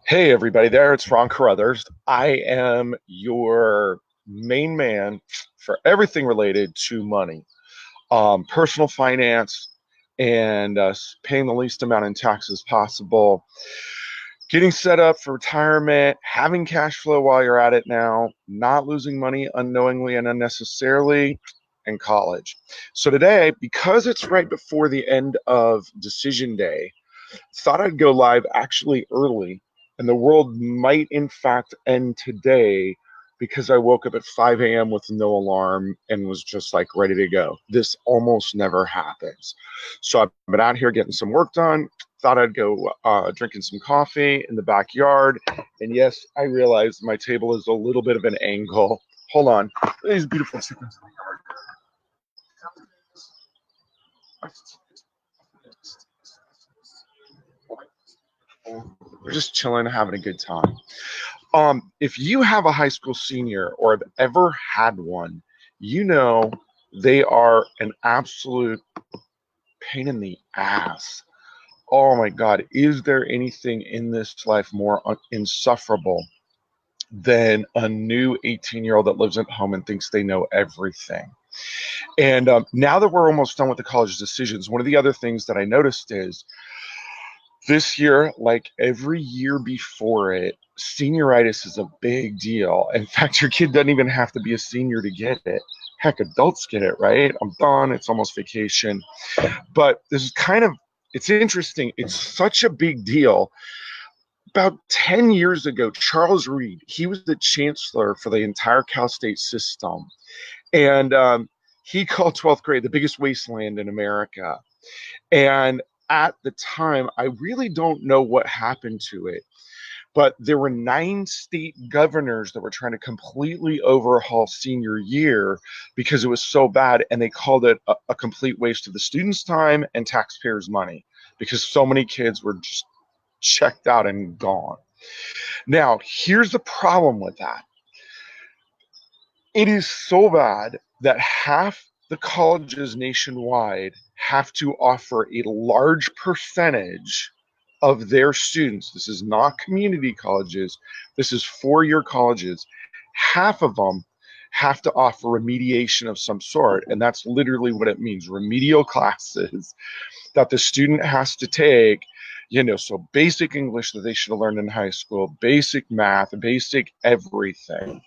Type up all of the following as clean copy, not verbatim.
Hey, everybody there. It's Ron Carruthers. I am your main man for everything related to money, personal finance, and paying the least amount in taxes possible, getting set up for retirement, having cash flow while you're at it now, not losing money unknowingly and unnecessarily, and college. So today, because it's right before the end of decision day, thought I'd go live actually early, and the world might in fact end today because I woke up at 5 a.m. with no alarm and was just like ready to go. This almost never happens. So I've been out here getting some work done. Thought I'd go drinking some coffee in the backyard. And yes, I realize my table is a little bit of an angle. Hold on. These beautiful chickens. We're just chilling, having a good time. If you have a high school senior or have ever had one, you know they are an absolute pain in the ass. Oh my God, is there anything in this life more insufferable than a new 18-year-old that lives at home and thinks they know everything? And now that we're almost done with the college decisions, one of the other things that I noticed is this year, like every year before it, senioritis is a big deal. In fact, your kid doesn't even have to be a senior to get it. Heck, adults get it, right? I'm done. It's almost vacation. But this is it's interesting. It's such a big deal. About 10 years ago, Charles Reed, he was the chancellor for the entire Cal State system. And he called 12th grade the biggest wasteland in America. And at the time, I really don't know what happened to it, but there were 9 state governors that were trying to completely overhaul senior year because it was so bad, and they called it a complete waste of the students' time and taxpayers' money because so many kids were just checked out and gone. Now, here's the problem with that. It is so bad that half the colleges nationwide have to offer a large percentage of their students. This is not community colleges, this is 4 year colleges. Half of them have to offer remediation of some sort. And that's literally what it means, remedial classes that the student has to take. So basic English that they should have learned in high school, basic math, basic everything.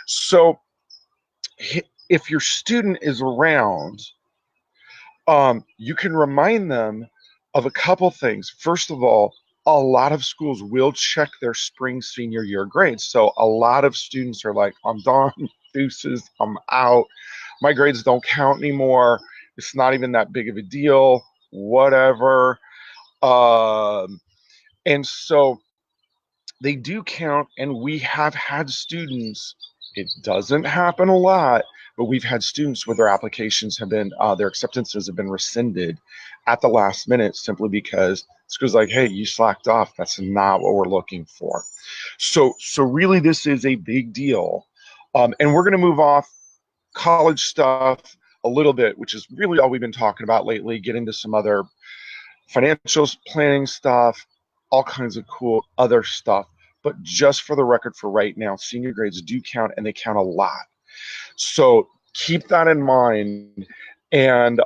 So if your student is around, you can remind them of a couple things. First of all, a lot of schools will check their spring senior year grades. So a lot of students are like, I'm done, deuces, I'm out. My grades don't count anymore. It's not even that big of a deal, whatever. Um, and so they do count, and we have had students, it doesn't happen a lot, but we've had students where their applications have been, their acceptances have been rescinded at the last minute simply because school's like, hey, you slacked off. That's not what we're looking for. So really, this is a big deal. And we're going to move off college stuff a little bit, which is really all we've been talking about lately, get into some other financials, planning stuff, all kinds of cool other stuff. But just for the record, for right now, senior grades do count, and they count a lot. So keep that in mind, and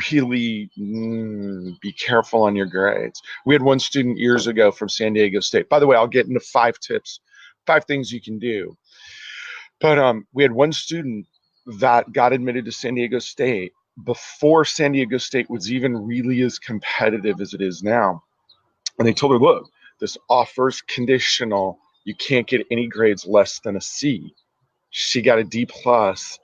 really be careful on your grades. We had one student years ago from San Diego State. By the way, I'll get into 5 tips, 5 things you can do. But we had one student that got admitted to San Diego State before San Diego State was even really as competitive as it is now. And they told her, look, this offer's conditional. You can't get any grades less than a C. She got a D plus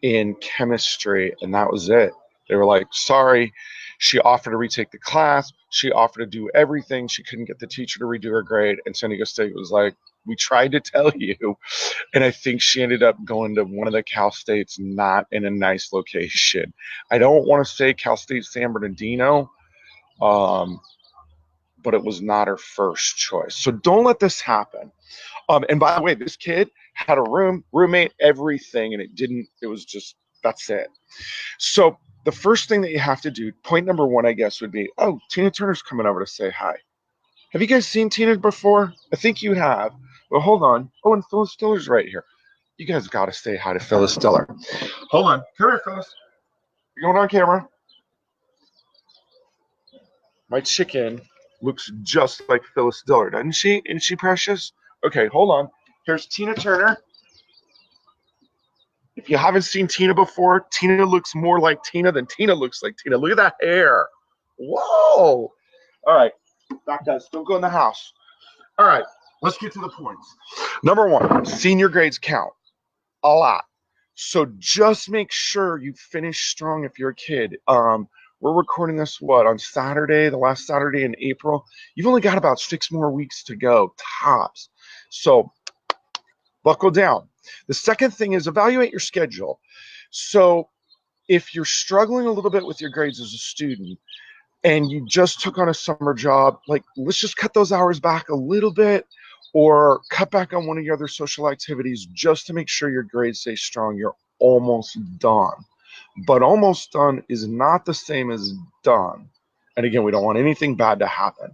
in chemistry, and that was it. They were like, sorry. She offered to retake the class. She offered to do everything. She couldn't get the teacher to redo her grade. And San Diego State was like, we tried to tell you. And I think she ended up going to one of the Cal States not in a nice location. I don't want to say Cal State San Bernardino, um, but it was not her first choice. So don't let this happen. And by the way, this kid had a roommate, everything, and it was just, that's it. So the first thing that you have to do, point number one, I guess, would be, oh, Tina Turner's coming over to say hi. Have you guys seen Tina before? I think you have. Well, hold on. Oh, and Phyllis Stiller's right here. You guys got to say hi to Phyllis Stiller. Hold on. Come here, Phyllis. You're going on camera. My chicken looks just like Phyllis Diller, doesn't she? Isn't she precious? Okay, hold on. Here's Tina Turner. If you haven't seen Tina before, Tina looks more like Tina than Tina looks like Tina. Look at that hair. Whoa. All right. Back guys, don't go in the house. All right, let's get to the points. Number one, senior grades count a lot. So just make sure you finish strong if you're a kid. We're recording this, on Saturday, the last Saturday in April. You've only got about 6 more weeks to go, tops. So buckle down. The second thing is evaluate your schedule. So if you're struggling a little bit with your grades as a student and you just took on a summer job, like let's just cut those hours back a little bit or cut back on one of your other social activities just to make sure your grades stay strong. You're almost done. But almost done is not the same as done. And again, we don't want anything bad to happen.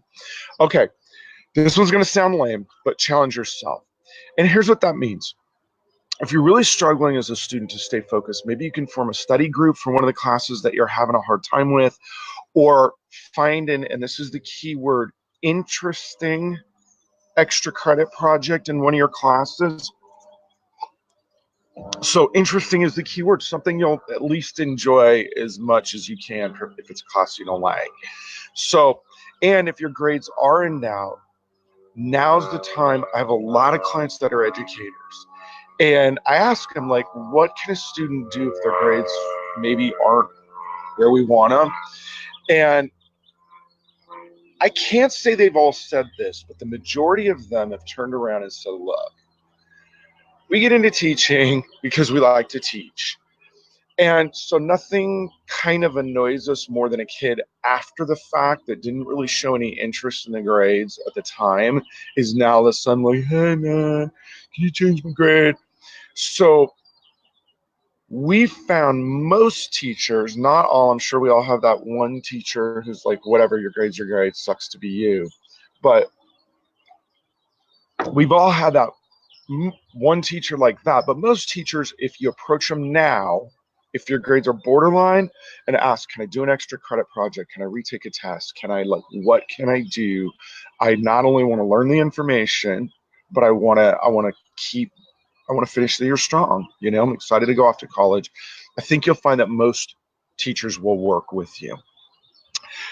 Okay, this one's going to sound lame, but challenge yourself. And here's what that means. If you're really struggling as a student to stay focused, maybe you can form a study group for one of the classes that you're having a hard time with, or find and this is the key word, interesting extra credit project in one of your classes. So interesting is the key word, something you'll at least enjoy as much as you can if it's a class you don't like. So, and if your grades are in doubt, now's the time. I have a lot of clients that are educators. And I ask them, like, what can a student do if their grades maybe aren't where we want them? And I can't say they've all said this, but the majority of them have turned around and said, look, we get into teaching because we like to teach. And so nothing kind of annoys us more than a kid after the fact that didn't really show any interest in the grades at the time is now all of a sudden like, hey man, can you change my grade? So we found most teachers, not all, I'm sure we all have that one teacher who's like, whatever, your grades, sucks to be you. But we've all had that one teacher like that. But most teachers, if you approach them now, if your grades are borderline and ask, can I do an extra credit project? Can I retake a test? What can I do? I not only want to learn the information, but I want to finish the year strong. I'm excited to go off to college. I think you'll find that most teachers will work with you.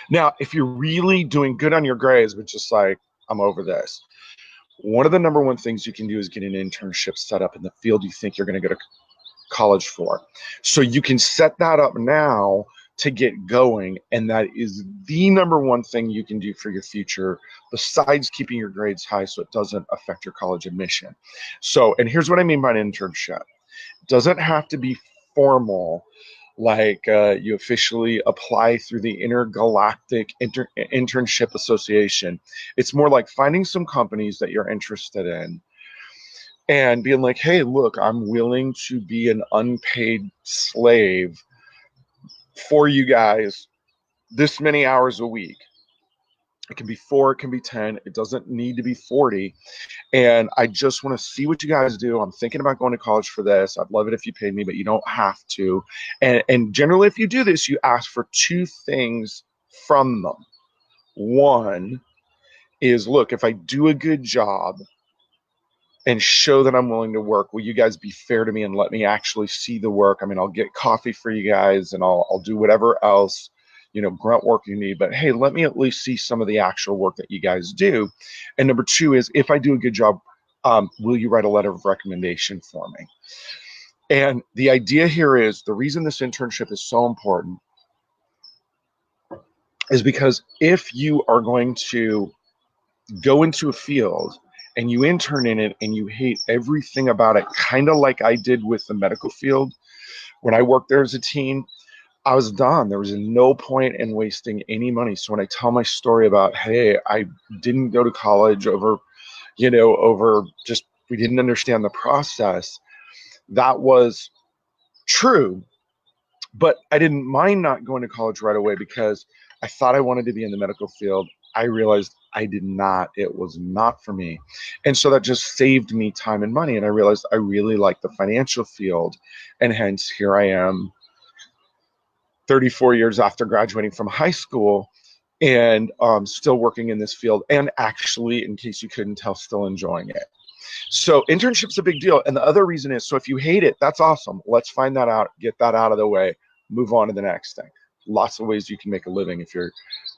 Now, if you're really doing good on your grades, but just like, I'm over this, one of the number one things you can do is get an internship set up in the field you think you're going to go to college for. So you can set that up now to get going, and that is the number one thing you can do for your future besides keeping your grades high so it doesn't affect your college admission. So, and here's what I mean by an internship. It doesn't have to be formal, like you officially apply through the Intergalactic Internship Association. It's more like finding some companies that you're interested in and being like, hey, look, I'm willing to be an unpaid slave for you guys this many hours a week. It can be 4, it can be 10. It doesn't need to be 40. And I just want to see what you guys do. I'm thinking about going to college for this. I'd love it if you paid me, but you don't have to. And generally, if you do this, you ask for 2 things from them. One is, look, if I do a good job and show that I'm willing to work, will you guys be fair to me and let me actually see the work? I mean, I'll get coffee for you guys and I'll do whatever else, grunt work you need, but hey, let me at least see some of the actual work that you guys do. And number 2 is, if I do a good job, will you write a letter of recommendation for me? And the idea here is, the reason this internship is so important is because if you are going to go into a field and you intern in it and you hate everything about it, kind of like I did with the medical field. When I worked there as a teen, I was done. There was no point in wasting any money. So when I tell my story about, hey, I didn't go to college over just, we didn't understand the process, that was true. But I didn't mind not going to college right away because I thought I wanted to be in the medical field. I realized I did not. It was not for me. And so that just saved me time and money. And I realized I really like the financial field. And hence, here I am 34 years after graduating from high school and still working in this field. And actually, in case you couldn't tell, still enjoying it. So internship's a big deal. And the other reason is, so if you hate it, that's awesome. Let's find that out, get that out of the way, move on to the next thing. Lots of ways you can make a living if you're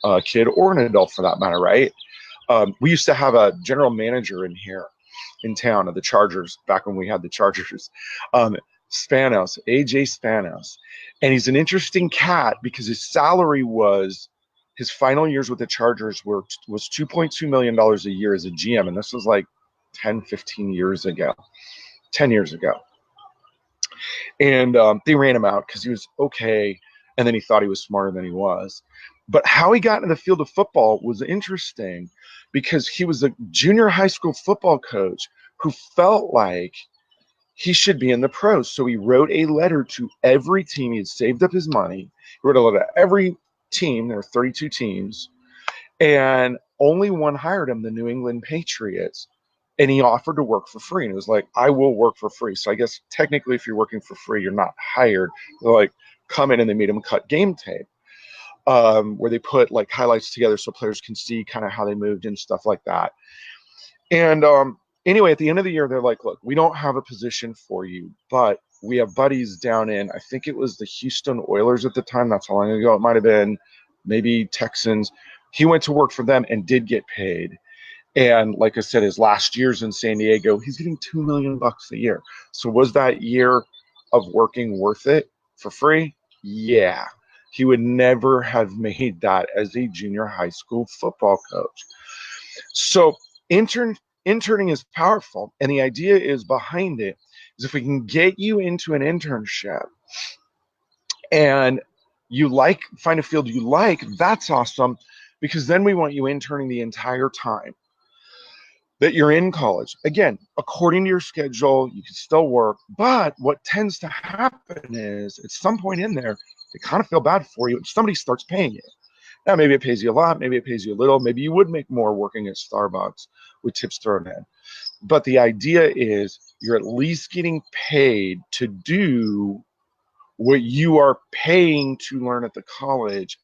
a kid or an adult for that matter, right? We used to have a general manager in here in town of the Chargers back when we had the Chargers, Spanos, AJ Spanos. And he's an interesting cat because his salary was, his final years with the Chargers was $2.2 million a year as a GM. And this was like 10, 15 years ago, 10 years ago. And they ran him out because he was okay. And then he thought he was smarter than he was. But how he got into the field of football was interesting because he was a junior high school football coach who felt like he should be in the pros. So he wrote a letter to every team. He had saved up his money. He wrote a letter to every team. There were 32 teams. And only one hired him, the New England Patriots. And he offered to work for free. And it was like, I will work for free. So I guess technically if you're working for free, you're not hired. They're like, come in, and they made him cut game tape. Where they put like highlights together so players can see kind of how they moved and stuff like that. And anyway, at the end of the year, they're like, look, we don't have a position for you, but we have buddies down in, I think it was the Houston Oilers at the time. That's how long ago. It might have been maybe Texans. He went to work for them and did get paid. And like I said, his last year's in San Diego, he's getting $2 million a year. So was that year of working worth it for free? Yeah. He would never have made that as a junior high school football coach. So interning is powerful. And the idea is behind it is if we can get you into an internship and you find a field you like, that's awesome, because then we want you interning the entire time that you're in college. Again, according to your schedule, you can still work. But what tends to happen is at some point in there, they kind of feel bad for you and somebody starts paying you. Now, maybe it pays you a lot, maybe it pays you a little, maybe you would make more working at Starbucks with tips thrown in. But the idea is you're at least getting paid to do what you are paying to learn at the college.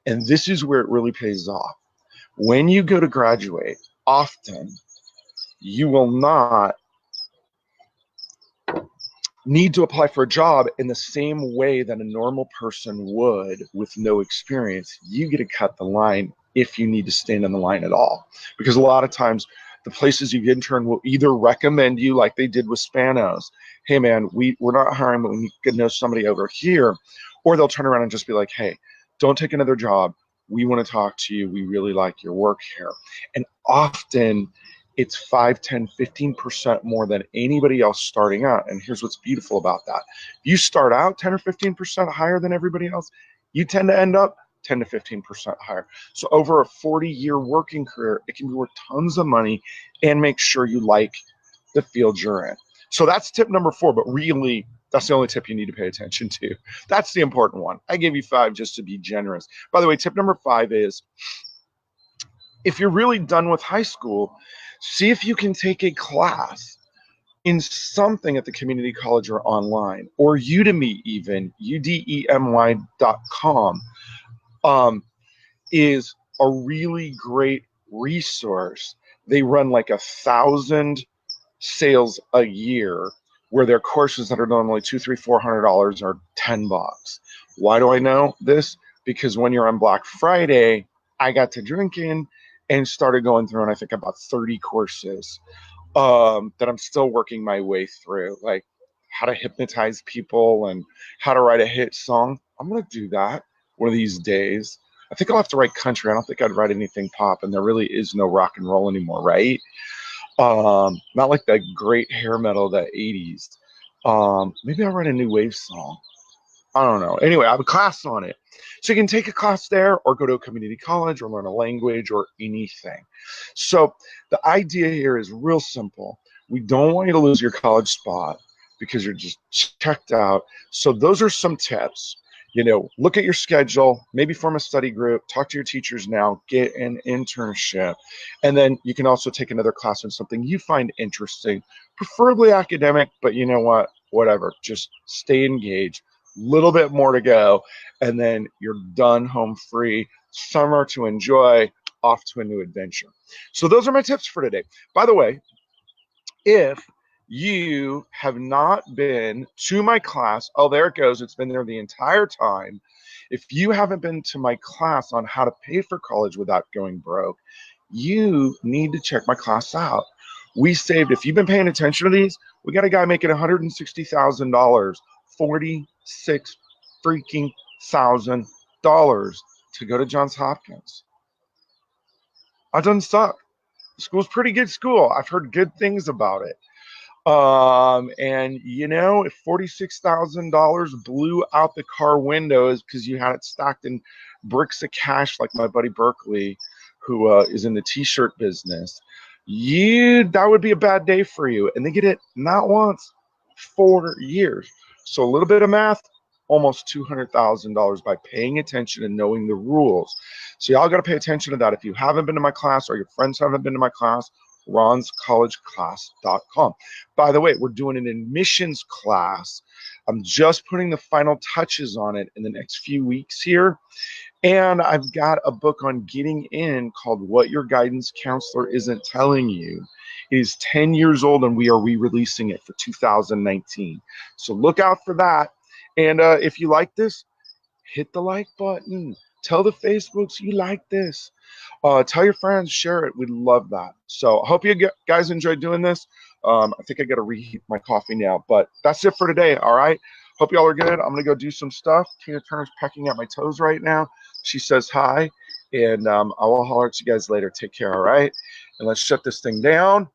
And this is where it really pays off. When you go to graduate, often you will not need to apply for a job in the same way that a normal person would with no experience. You get to cut the line if you need to stand in the line at all. Because a lot of times the places you intern will either recommend you, like they did with Spanos, hey man, we're not hiring, but we could know somebody over here. Or they'll turn around and just be like, hey, don't take another job. We want to talk to you. We really like your work here. And often it's 5, 10, 15% more than anybody else starting out. And here's what's beautiful about that. If you start out 10 or 15% higher than everybody else, you tend to end up 10 to 15% higher. So over a 40-year working career, it can be worth tons of money and make sure you like the field you're in. So that's tip number 4, but really that's the only tip you need to pay attention to. That's the important one. I gave you 5 just to be generous. By the way, tip number 5 is if you're really done with high school, see if you can take a class in something at the community college or online, or Udemy even, udemy.com is a really great resource. They run like 1,000 sales a year where their courses that are normally $200, $300, $400 are $10. Why do I know this? Because when you're on Black Friday, I got to drinking and started going through, and I think about 30 courses that I'm still working my way through, like how to hypnotize people and how to write a hit song. I'm going to do that one of these days. I think I'll have to write country. I don't think I'd write anything pop, and there really is no rock and roll anymore, right? Not like the great hair metal of the 80s. Maybe I'll write a new wave song. I don't know. Anyway, I have a class on it. So you can take a class there or go to a community college or learn a language or anything. So the idea here is real simple. We don't want you to lose your college spot because you're just checked out. So those are some tips. You know, look at your schedule, maybe form a study group, talk to your teachers now, get an internship. And then you can also take another class on something you find interesting, preferably academic, but you know what? Whatever. Just stay engaged. Little bit more to go, and then you're done home free. Summer to enjoy, off to a new adventure. So those are my tips for today. By the way, if you have not been to my class, oh, there it goes. It's been there the entire time. If you haven't been to my class on how to pay for college without going broke, you need to check my class out. We saved, if you've been paying attention to these, we got a guy making $160,000, 46 freaking thousand dollars to go to Johns Hopkins. That doesn't suck. The school's pretty good school. I've heard good things about it. And you know, if $46,000 blew out the car windows because you had it stacked in bricks of cash, like my buddy Berkeley, who is in the t-shirt business, that would be a bad day for you. And they get it not once, 4 years. So a little bit of math, almost $200,000 by paying attention and knowing the rules. So y'all got to pay attention to that. If you haven't been to my class or your friends haven't been to my class, ronscollegeclass.com. By the way, we're doing an admissions class. I'm just putting the final touches on it in the next few weeks here. And I've got a book on getting in called What Your Guidance Counselor Isn't Telling You. It is 10 years old, and we are re-releasing it for 2019. So look out for that. And if you like this, hit the like button. Tell the Facebooks you like this. Tell your friends, share it. We'd love that. So I hope you guys enjoyed doing this. I think I got to reheat my coffee now, but that's it for today. All right. Hope y'all are good. I'm going to go do some stuff. Tina Turner's pecking at my toes right now. She says hi, and I will holler at you guys later. Take care. All right. And let's shut this thing down.